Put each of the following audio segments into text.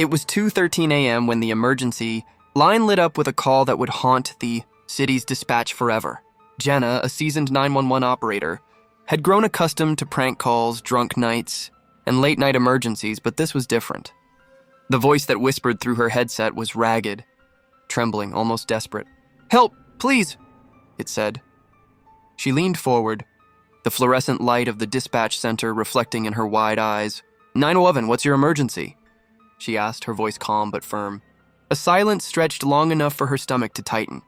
It was 2:13 a.m. when the emergency line lit up with a call that would haunt the city's dispatch forever. Jenna, a seasoned 911 operator, had grown accustomed to prank calls, drunk nights, and late-night emergencies, but this was different. The voice that whispered through her headset was ragged, trembling, almost desperate. "Help, please," it said. She leaned forward, the fluorescent light of the dispatch center reflecting in her wide eyes. 911, what's your emergency?" she asked, her voice calm but firm. A silence stretched long enough for her stomach to tighten.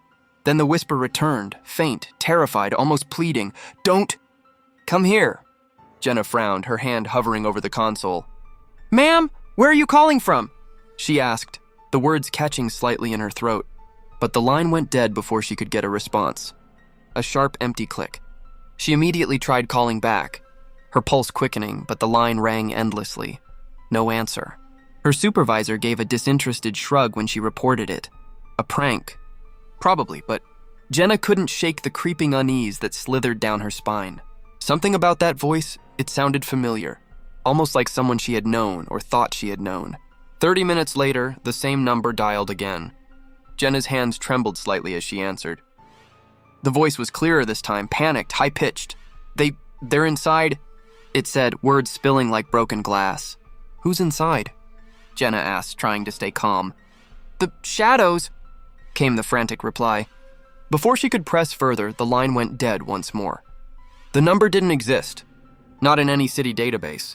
Then the whisper returned, faint, terrified, almost pleading. "Don't come here." Jenna frowned, her hand hovering over the console. "Ma'am, where are you calling from?" she asked, the words catching slightly in her throat. But the line went dead before she could get a response. A sharp, empty click. She immediately tried calling back, her pulse quickening, but the line rang endlessly. No answer. Her supervisor gave a disinterested shrug when she reported it. A prank. Probably, but Jenna couldn't shake the creeping unease that slithered down her spine. Something about that voice, it sounded familiar, almost like someone she had known or thought she had known. 30 minutes later, the same number dialed again. Jenna's hands trembled slightly as she answered. The voice was clearer this time, panicked, high-pitched. They're inside, it said, words spilling like broken glass. "Who's inside?" Jenna asked, trying to stay calm. "The shadows," came the frantic reply. Before she could press further, the line went dead once more. The number didn't exist. Not in any city database.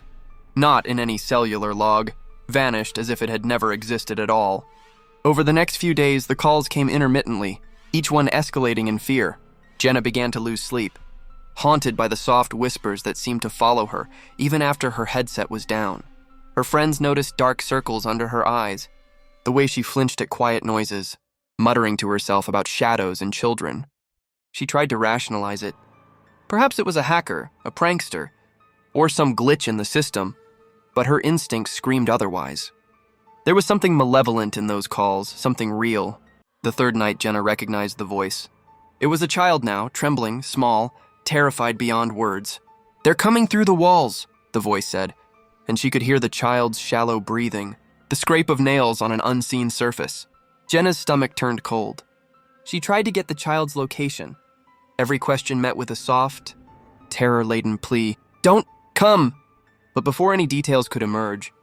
Not in any cellular log. Vanished as if it had never existed at all. Over the next few days, the calls came intermittently, each one escalating in fear. Jenna began to lose sleep, haunted by the soft whispers that seemed to follow her, even after her headset was down. Her friends noticed dark circles under her eyes, the way she flinched at quiet noises, muttering to herself about shadows and children. She tried to rationalize it. Perhaps it was a hacker, a prankster, or some glitch in the system, but her instincts screamed otherwise. There was something malevolent in those calls, something real. The third night, Jenna recognized the voice. It was a child now, trembling, small, terrified beyond words. "They're coming through the walls," the voice said, and she could hear the child's shallow breathing, the scrape of nails on an unseen surface. Jenna's stomach turned cold. She tried to get the child's location. Every question met with a soft, terror-laden plea, "Don't come!" But before any details could emerge,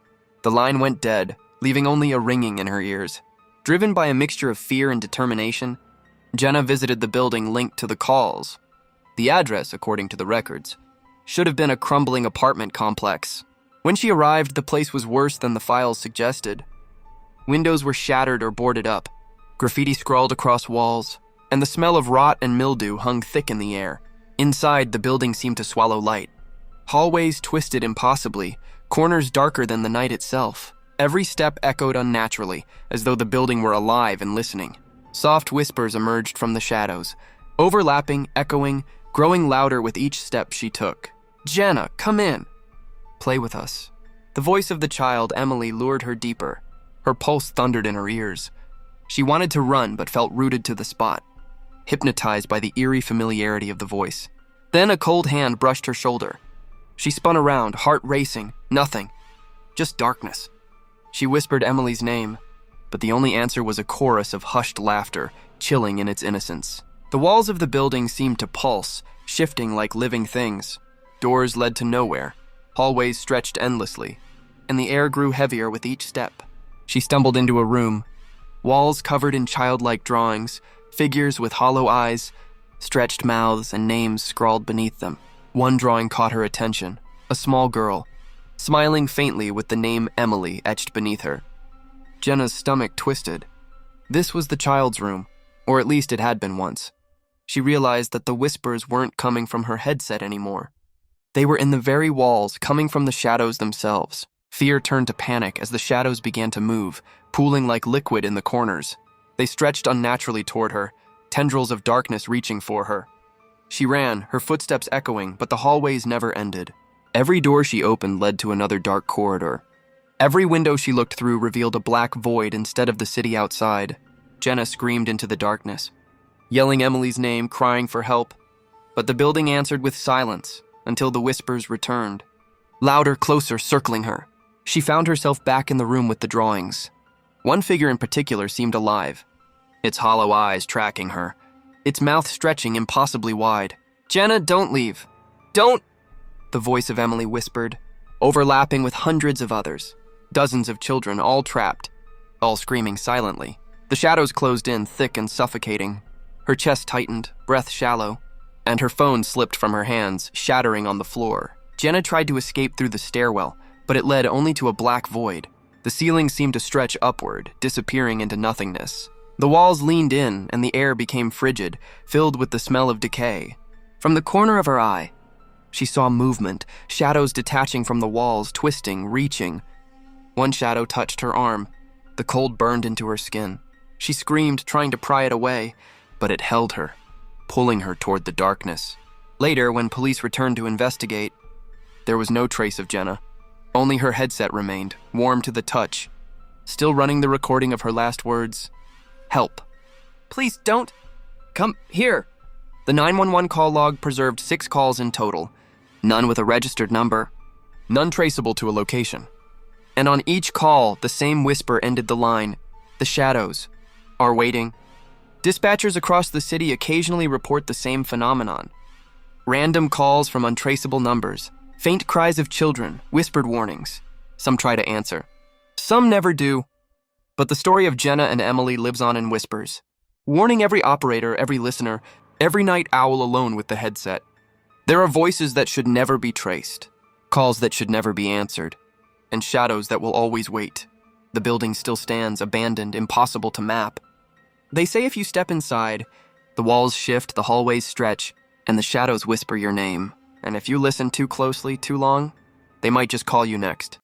the line went dead, leaving only a ringing in her ears. Driven by a mixture of fear and determination, Jenna visited the building linked to the calls. The address, according to the records, should have been a crumbling apartment complex. When she arrived, the place was worse than the files suggested. Windows were shattered or boarded up, graffiti scrawled across walls, and the smell of rot and mildew hung thick in the air. Inside, the building seemed to swallow light. Hallways twisted impossibly, corners darker than the night itself. Every step echoed unnaturally, as though the building were alive and listening. Soft whispers emerged from the shadows, overlapping, echoing, growing louder with each step she took. "Jenna, come in. Play with us." The voice of the child, Emily, lured her deeper. Her pulse thundered in her ears. She wanted to run, but felt rooted to the spot, hypnotized by the eerie familiarity of the voice. Then a cold hand brushed her shoulder. She spun around, heart racing. Nothing. Just darkness. She whispered Emily's name, but the only answer was a chorus of hushed laughter, chilling in its innocence. The walls of the building seemed to pulse, shifting like living things. Doors led to nowhere. Hallways stretched endlessly, and the air grew heavier with each step. She stumbled into a room. Walls covered in childlike drawings, figures with hollow eyes, stretched mouths, and names scrawled beneath them. One drawing caught her attention, a small girl, smiling faintly with the name Emily etched beneath her. Jenna's stomach twisted. This was the child's room, or at least it had been once. She realized that the whispers weren't coming from her headset anymore. They were in the very walls, coming from the shadows themselves. Fear turned to panic as the shadows began to move, pooling like liquid in the corners. They stretched unnaturally toward her, tendrils of darkness reaching for her. She ran, her footsteps echoing, but the hallways never ended. Every door she opened led to another dark corridor. Every window she looked through revealed a black void instead of the city outside. Jenna screamed into the darkness, yelling Emily's name, crying for help. But the building answered with silence until the whispers returned. Louder, closer, circling her. She found herself back in the room with the drawings. One figure in particular seemed alive, its hollow eyes tracking her, its mouth stretching impossibly wide. "Jenna, don't leave. Don't!" the voice of Emily whispered, overlapping with hundreds of others, dozens of children, all trapped, all screaming silently. The shadows closed in, thick and suffocating. Her chest tightened, breath shallow, and her phone slipped from her hands, shattering on the floor. Jenna tried to escape through the stairwell, but it led only to a black void. The ceiling seemed to stretch upward, disappearing into nothingness. The walls leaned in, and the air became frigid, filled with the smell of decay. From the corner of her eye, she saw movement, shadows detaching from the walls, twisting, reaching. One shadow touched her arm. The cold burned into her skin. She screamed, trying to pry it away, but it held her, pulling her toward the darkness. Later, when police returned to investigate, there was no trace of Jenna. Only her headset remained, warm to the touch, still running the recording of her last words. "Help. Please don't. Come here." The 911 call log preserved 6 calls in total, none with a registered number, none traceable to a location. And on each call, the same whisper ended the line, "The shadows are waiting." Dispatchers across the city occasionally report the same phenomenon. Random calls from untraceable numbers, faint cries of children, whispered warnings. Some try to answer. Some never do. But the story of Jenna and Emily lives on in whispers, warning every operator, every listener, every night owl alone with the headset. There are voices that should never be traced, calls that should never be answered, and shadows that will always wait. The building still stands, abandoned, impossible to map. They say if you step inside, the walls shift, the hallways stretch, and the shadows whisper your name. And if you listen too closely, too long, they might just call you next.